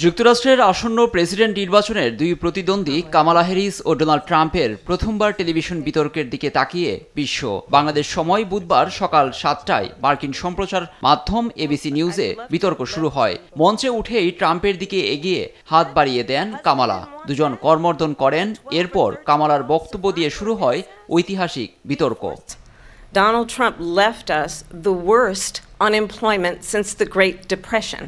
যুক্তরাষ্ট্রের আসন্ন প্রেসিডেন্ট নির্বাচনের দুই প্রতিদ্বন্দ্বী কামালা হ্যারিস ও ডোনাল্ড ট্রাম্পের প্রথমবার টেলিভিশন বিতর্কের দিকে তাকিয়ে বিশ্ব। বাংলাদেশ সময় বুধবার সকাল 7টায় মার্কিন সম্প্রচার মাধ্যম এবিসি নিউজে বিতর্ক শুরু হয়। মঞ্চে উঠেই ট্রাম্পের দিকে এগিয়ে হাত বাড়িয়ে দেন কামালা। দুজন করমর্দন করেন। এরপর কামালার বক্তব্য দিয়ে শুরু হয় ঐতিহাসিক বিতর্ক। Donald Trump left us the worst unemployment since the Great Depression.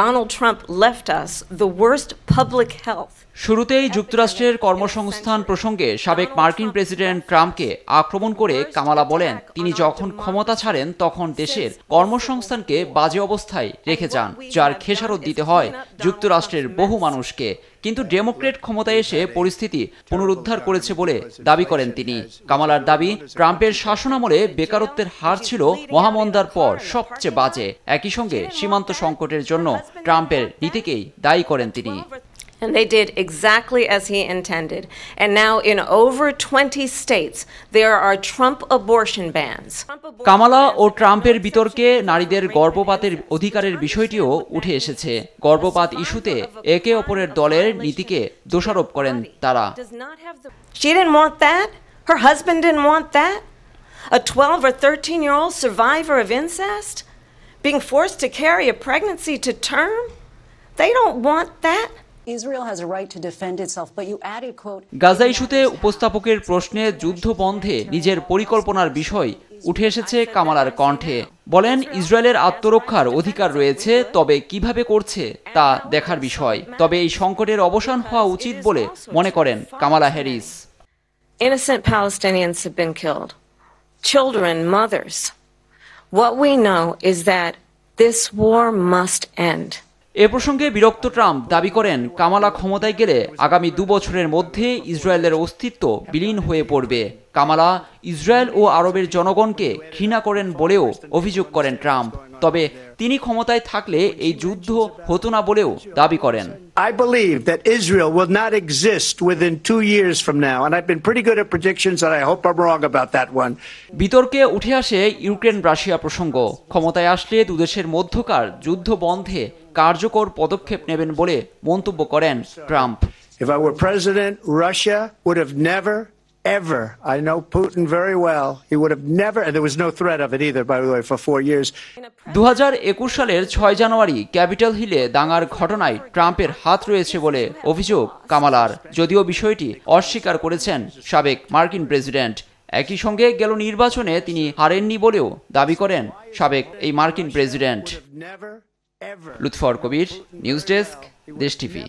Donald Trump left us the worst public health. শুরুতেই যুক্তরাষ্ট্রের কর্মসংস্থান প্রসঙ্গে সাবেক মার্কিন প্রেসিডেন্ট ট্রাম্পকে আক্রমণ করে কামালা বলেন, তিনি যখন ক্ষমতা ছাড়েন তখন দেশের কর্মসংস্থানকে বাজে অবস্থায় রেখে যান, যার খেসারত দিতে হয় যুক্তরাষ্ট্রের বহু মানুষকে। কিন্তু ডেমোক্রেট ক্ষমতায় এসে পরিস্থিতি পুনরুদ্ধার করেছে বলে দাবি করেন তিনি। কামালার দাবি, ট্রাম্পের শাসনামলে বেকারত্বের হার ছিল মহামন্দার পর সবচেয়ে বাজে। একই সঙ্গে সীমান্ত সংকটের জন্য ট্রাম্পের নীতিকেই দায়ী করেন তিনি। And they did exactly as he intended. And now in over 20 states, there are Trump abortion bans. Kamala ও ট্রাম্পের বিতর্কে নারীদের গর্ভপাতের অধিকারের বিষয়টিও উঠে এসেছে। গর্ভপাত ইস্যুতে একে অপরের দলের নীতিকে দোষারোপ করেন তারা। She didn't want that. Her husband didn't want that. A 12 or 13-year-old survivor of incest being forced to carry a pregnancy to term. They don't want that. Israel has a right to defend itself, but you added, quote, Gaza ইস্যুতে উপস্থাপকের প্রশ্নে যুদ্ধ বন্ধে নিজের পরিকল্পনার বিষয় উঠে এসেছে কামালার কণ্ঠে। বলেন, ইসরায়েলের আত্মরক্ষার অধিকার রয়েছে, তবে কিভাবে করছে তা দেখার বিষয়। তবে এই সংকটের অবসান হওয়া উচিত বলে মনে করেন Kamala Harris. Innocent Palestinians have been killed. Children, mothers. What we know is that this war must end. এ প্রসঙ্গে বিরক্ত ট্রাম্প দাবি করেন, কামালা ক্ষমতায় গেলে আগামী 2 বছরের মধ্যে ইসরায়েলের অস্তিত্ব বিলীন হয়ে পড়বে। কামালা ইসরায়েল ও আরবের জনগণকে ঘৃণা করেন বলেও অভিযোগ করেন ট্রাম্প। তবে তিনি ক্ষমতায় থাকলে এই যুদ্ধ হতো না বলেও দাবি করেন। I believe that Israel will not exist within 2 years from now, and I've been pretty good at predictions, and I hope I'm wrong about that one. বিতর্কে উঠে আসে ইউক্রেন রাশিয়া প্রসঙ্গ। ক্ষমতায় আসলে দুদেশের মধ্যকার যুদ্ধ বন্ধে কার্যকর পদক্ষেপ নেবেন বলে মন্তব্য করেন Trump. If I were president, Russia would have never ever, I know Putin very well, he would have never, and there was no threat of it either, by the way, for 4 years. 2021 সালের 6 জানুয়ারি Capitol হিলে দাঙ্গার ঘটনায় ট্রাম্পের হাত রয়েছে বলে অভিযোগ কামালার, যদিও বিষয়টি অস্বীকার করেছেন সাবেক মার্কিন প্রেসিডেন্ট। একই সঙ্গে গেল নির্বাচনে তিনি হারেননি বলেও দাবি করেন সাবেক এই মার্কিন প্রেসিডেন্ট। লুৎফর কবির, নিউজ ডেস্ক, দেশ টিভি।